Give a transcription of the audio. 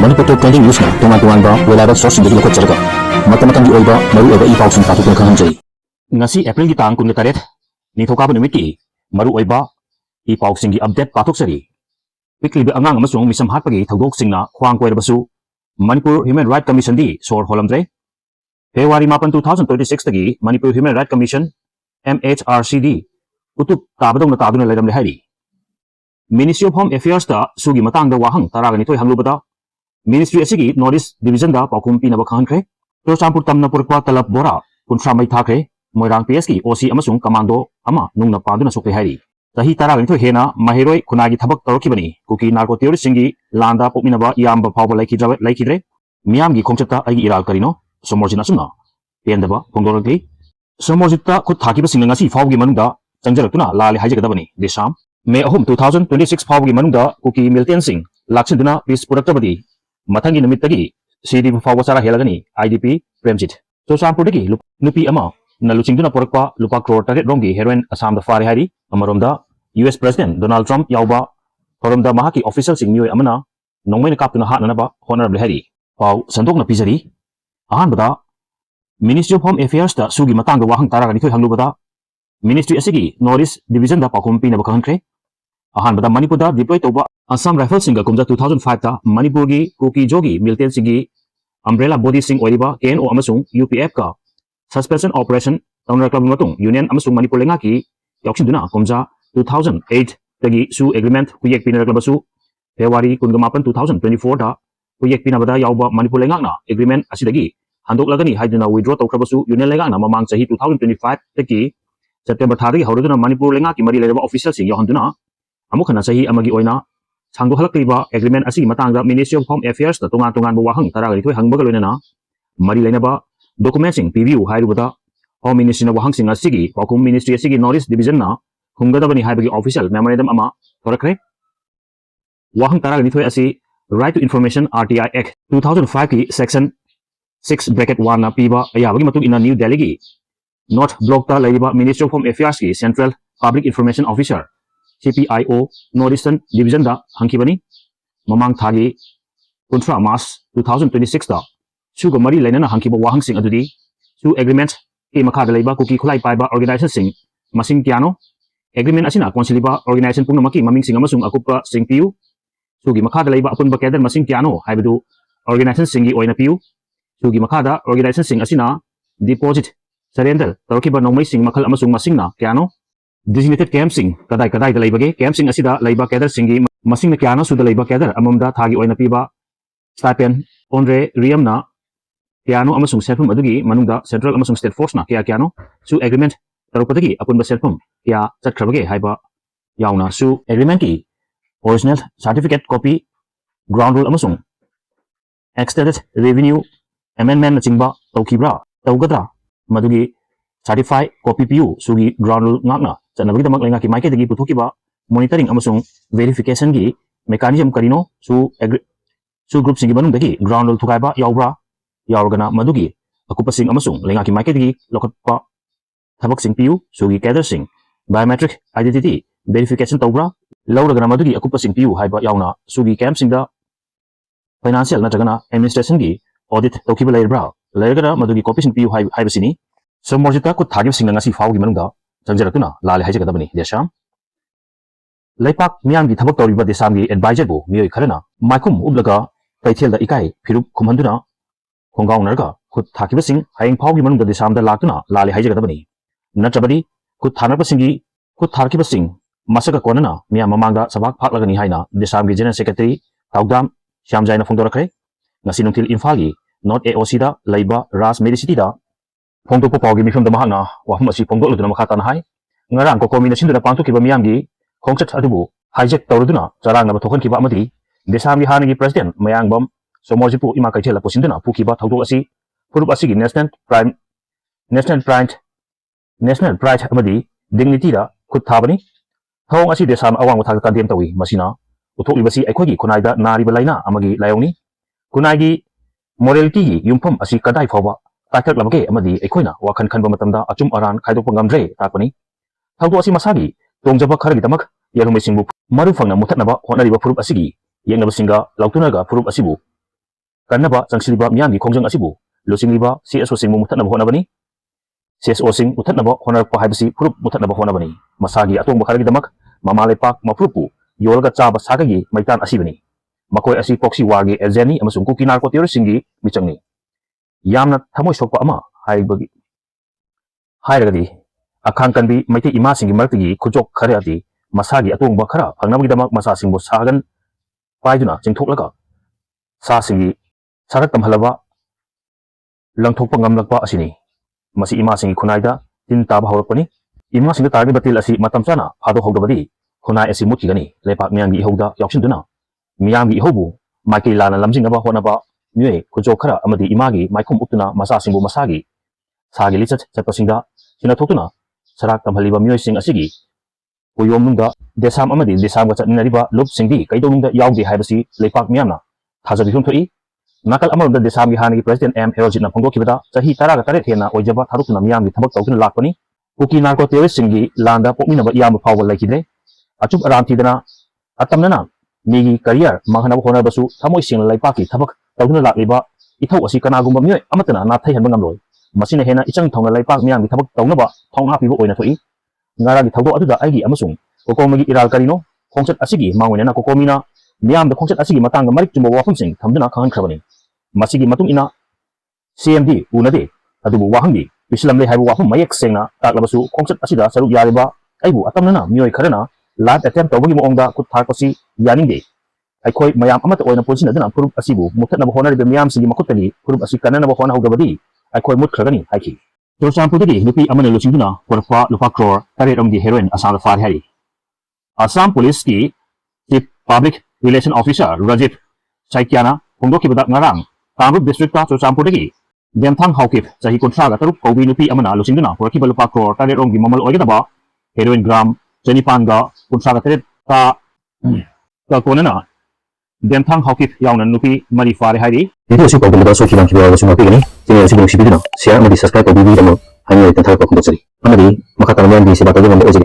Manipur Top Trending News na tungan-tungan ba reliable source hindi ko tsarga. Mata-matang di oiba maru oiba ipaw sing patukon kahanjay. Ngasi April gi tang 18 nithoka numit ki maru oiba ipaw sing gi update patuk sari. Pikliba angang amasung misam hatpagi thodok singna khwang koirabasu Manipur Human Rights Commission di sor holamdre. February 8 2026 tagi Manipur Human Rights Commission MHRCD utuk tabadong na taduna layram lehari. Ministry of Home Affairs ta sugi matang da wahang taraga nitoy hanglubada Ministry asigi Northeast Division da paukum pinaba khankre to sampur tamna purkwa talap bora kunsa mai thakre moirang PS ki OC amasung commando ama nungna paduna sokre hari tahi taraga nitoy hena mahiroi kunagi thabak torokibani kuki narco terrorist singi landa pokminaba yamba phawba laikidre miyam gi khongchata agi iral karino somorjina sumna pendaba pongdoragli somorjita khut thakiba singa ngasi phawgi manungda changjaratuna lale haijagadabani desam May 2026 phawgi manungda kuki militant sing laksinduna peace puraktabadi Matangi namitagi CD Fawasara Helagani IDP Premjit. So Sampuriki Nupi Ama Naluchingduna Porkpa Lupa Crore Target Rongi Heroin Assam the Fari Hari Amaromda US President Donald Trump Yauba Horomda Mahaki official sing New Amana Nongway Captain Hatnaba Honorable Hari Pau Sandok na Pizari Ahan Bada Ministry of Home Affairs da Sugi Matanga Wahang Taragani Hanglubada Ministry Asigi Northeast Division da Pakumpi Nabakante Ahan Bada Manipur da deploy toba Assam Rifle Singa Kumja 2005 ta Manipur gi Kuki Jogi Militant Singi Umbrella Body Sing Oiriba KNO Amasung UPF ka Suspension Operation Taunar Club Matung Union Amasung Manipur Lenga ki Yaukshinduna Kumja 2008 tagi Su Agreement Kuyek Pinaraklabasu February 18 2024 da Kuyek Pinabada Yauba Manipur Lenga na Agreement Asidagi Handok Lagani Haiduna Withdraw Tokrabasu Union Lenga na Mamang Sahi 2025 tagi September Thadagi Hauruduna Manipur Lenga ki Mari Leraba Official Sing Yohanduna Amukana Sahi Amagi Oina Sangdo halakliba agreement asigi matangda Ministry of Home Affairs ta tungan-tungan wahang taraga nitoy hangbaga loina mari lainaba documents sing PVU hairubada Home Ministry na wahang sing asigi Pakum Ministry asigi Northeast Division na hunggadabani haibagi official memorandum ama thorakre wahang taraga nitoy asi Right to Information RTI Act 2005 ki section 6 bracket 1 na piba ayabagi matung ina New Delhi gi North Block ta laiba Ministry of Home Affairs ki Central Public Information Officer CPIO Northeastern Division da Hankibani Mamang Thagi Kuntra Mas 2026 da Suga Mari Lainana Hankiba Wahang Sing Adudi Su Agreement E Makada Laiba Kuki Kulai Paiba Organization Sing Masing Tiano Agreement Asina Konsiliba Organization Punamaki Maming Sing Amasung Akupa Sing Piu Sugi Makada Laiba Apun Bakadan Masing Tiano Haibadu Organization Singi Oina Piu Sugi Makada Organization Sing Asina Deposit Surrender Tarokiba Nomai Sing Makal Amasung Masingna Tiano Designated camp sing kadai da laibage camp sing asida laiba kedar singi masing na kyana suda laiba kedar amamda thagi oina piba stipend onre riam na kyano amasung selfum adugi manungda central amasung state force na kyano su agreement tarupatagi apun ba selfum kya chatkrabage haiba yauna su agreement ki original certificate copy ground rule amasung extended revenue amendment na chingba tawkibra tawgadra madugi certified copy PU sugi ground rule ngakna Chanabagi damak lenga ki maike dagi putukiba monitoring amasung verification gi mechanism karino su group singi banung dagi ground rule thukaiba yaubra yaurgana madugi akupasing amasung lenga ki maike dagi lokatpa thabak sing PU sugi cadre sing biometric identity verification tawbra lauragana madugi akupasing PU haiba yauna sugi camp singda financial natragana administration gi audit tawkiba laibra lairgana madugi copy sing PU haibasini somorjita ku thagib singna ngasi fawgi manungda Jangjaratuna lale haijagadabani desam Laipak miyamgi thabak tawriba desamgi advisor bu miyoi kharana maikum ublaga paithelda ikai phirup khumhanduna khongaunarga khut thakibasing haing phawgi manungda desamda laktuna lale haijagadabani natrabadi khut thanapasinggi khut tharkibasing masaka konana miyam mamangda sabak phaklagani haina desamgi general secretary Taudam Shamjaina phongdorakre ngasi nungtil Imphali North AOC da laiba Ras Medicity da Pongdo po pawgi mifam da mahana wahum asi pongdo luduna makata na hai ngarang ko komina sinduna pantu kiba miyamgi khongchat adubu hijack tawruduna charang na bathokan kiba amadi desamgi hanigi president mayangbam somorjipu ima kaithela posinduna pukiba thawdo asi purup asigi national pride amadi dignity da khut thabani thong asi desam awang thak kandem tawi masina uthokibasi aikhogi kunaida nariba laina amagi layongni kunaigi morality gi yumpham asi kadai phawa Taithak labage amadi ekoina wakhan khanba matamda achum aran khaidokpa ngamdre takpani thawdo asi masagi tongjaba kharagi tamak yarumai singbu maru fangna muthatnaba honariba furup asigi yengnaba singa lautunaga furup asibu kannaba changsilba miyamgi khongjang asibu lusingliba CSO singmu muthatnaba honabani CSO sing muthatnaba honarpa haibasi phurup muthatnaba honabani masagi atongba kharagi damak mama lepak maprupu yolga chaba sagagi maitan asibani makoi asi proxy wargi agent amasung kuki narco terrorist singi michangni yamna thamoi sokpa ama haibagi hairagadi akhang kanbi maiti ima singi martigi khujok khare ati masagi atongba khara phangnabagi damak masa singbo sagan paiduna chingthoklaga sa singi sarak tamhalaba langthokpa ngamlakpa asini masi ima singi khunaida tin taba hawrapani ima singi targi batil asi matam chana phado hogdabadi khunai asi mutkigani lepak myangi ihouda yaukshinduna miyamgi ihobu maiki lana lamjingnaba honaba mye khujok khara amadi imagi maikhum uptuna masa singbo masagi sagi lichat chapasingda sina thokuna sarak tamhaliba mye sing asigi uyomnungda desam amadi desam ga chatninariba lob singdi kaidonungda yaugdi haibasi lepak myamna thajabi thoi nakal amarunda desamgi hanagi president M Herojitna phongdokibada chahi taraga taret hena oijaba tharukna miyamgi thabak tawtuna lakpani kuki narco terrorist singi landa pokminaba iyam phawba laikidre achup aram thidana atamnana migi career manghana hona basu thamoi sing laipaki thabak tawtuna lakliba ithau asi kanagumba myoy amatana na thai hanba ngamloi masina hena ichang thongna laipak miyamgi thabak tawnaba thongha pibo oina thoi ngaragi thawdo aduda aigi amasung kokomagi iral karino khongchat asigi mangwena kokomina miyam da khongchat asigi matanga marik chumba wafum sing thamduna khangan khrabani masigi matung ina CMD unade adubu wahangi bislamle haibu wafum mayek sengna taklabasu khongchat asida saruk yariba aibu atamnana miyoi kharana lat attempt tawbagi moongda kut tharkosi yaningde aikhoi mayam amata oina polsin aduna purup asibu muthatna honari be miyam sigi makutani purup asi kanana ba hona hogdabadi aikhoi mut khragani haiki Churchampurgi nupi amane luchingduna korpa lupa crore tare romgi heroine asam far hari Assam Police ki Chief Public Relation Officer Rajit Saikyana phongdokibada ngarang Kamrup District ta Churchampurgi Demthang Haukip chahi kontraga tarup kobi nupi amana luchingduna korkiba lupa crore tare romgi mamal oigedaba heroine gram Jenipanga kontraga tare ta konana Demthang Haukip yaunan nupi mari fare hari video si pagbalaba so kibang kibawa so mapigani channel si bong sibidina share amadi subscribe ko bibi damo hanya itan thar ko kundasari amadi makatamayan di sebata gomba ojegi